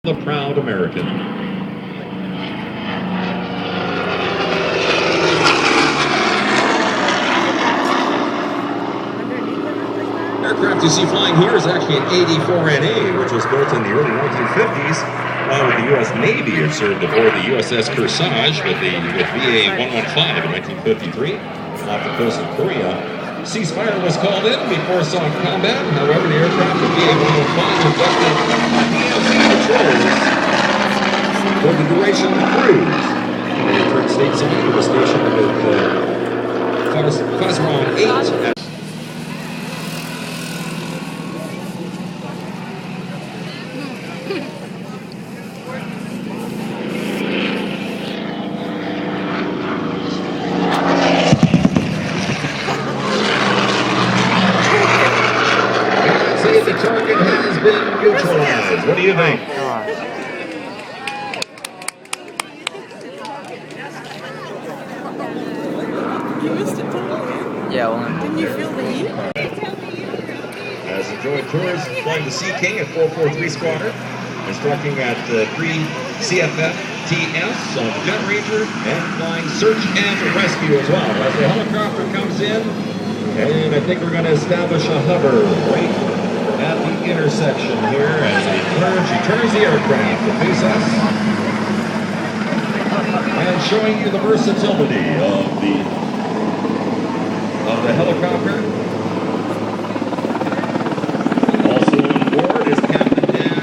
The proud American. Aircraft you see flying here is actually an 84NA, which was built in the early 1950s with the U.S. Navy. It served aboard the USS Kearsarge with VA-115 in 1953 off the coast of Korea. Ceasefire was called in before some combat. However, the aircraft of VA-115 conducted patrols for the duration of the cruise. They returned stateside to the station with Phasron 8. The target has been neutralized. What do you think? You missed it totally. Yeah, well, didn't you feel the heat? As enjoyed tours flying the Sea King at 443 Squadron, instructing at 3 CFF TS on the Jet Ranger, and flying search and rescue as well. As the helicopter comes in, and I think we're going to establish a hover right at the intersection here as he turns the aircraft to face us, and showing you the versatility of the helicopter. Also on board is Captain Dan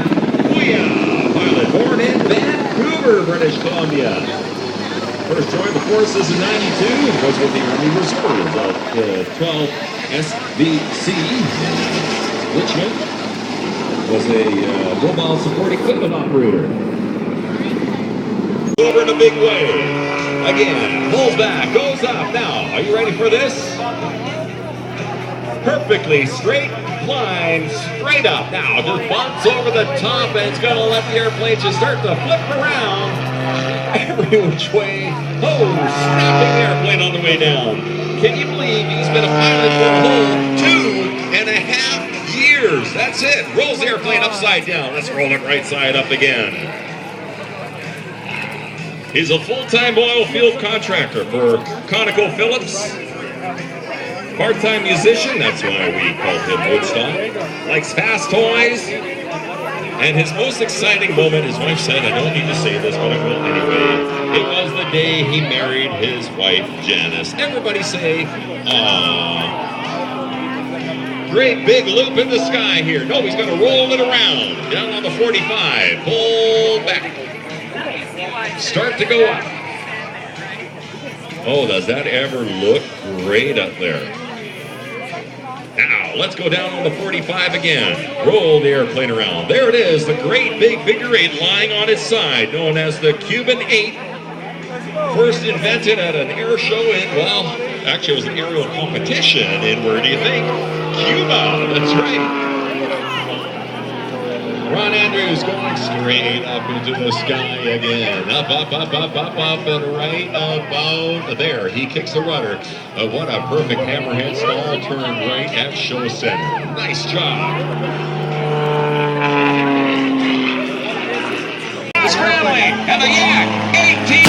Booyah, pilot born in Vancouver, British Columbia. First joined the forces in '92, was with the Army Reserve of 12 SVC. Richmond was a mobile support equipment operator. Over in a big way. Again, pulls back, goes up. Now, are you ready for this? Perfectly straight, flying straight up. Now, just bumps over the top, and it's going to let the airplane just start to flip around every which way. Oh, snapping the airplane on the way down. Can you believe he's been a pilot for a whole 2.5 years? That's it. Rolls the airplane upside down. Let's roll it right side up again. He's a full-time oil field contractor for ConocoPhillips. Part-time musician, that's why we call him Woodstock. Likes fast toys. And his most exciting moment, his wife said, I don't need to say this, but I will anyway. It was the day he married his wife, Janice. Everybody say, aww. Great big loop in the sky here. No, he's going to roll it around. Down on the 45. Pull back. Start to go up. Oh, does that ever look great up there? Now, let's go down on the 45 again. Roll the airplane around. There it is, the great big figure 8 lying on its side, known as the Cuban 8. First invented at an air show in, well, actually it was an aerial competition in, where do you think? Cuba, that's right. Ron Andrews going straight up into the sky again. Up, up, up, up, up, up, and right about there. He kicks the rudder. What a perfect hammerhead stall turn right at show center. Nice job. Scrambling, and the Yak, 18.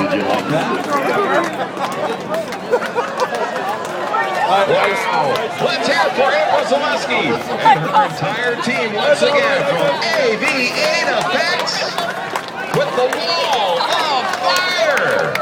Did you like that? Wow. Let's hear it for April Zaleski and her entire team once again from AV8 Effects with the wall of fire.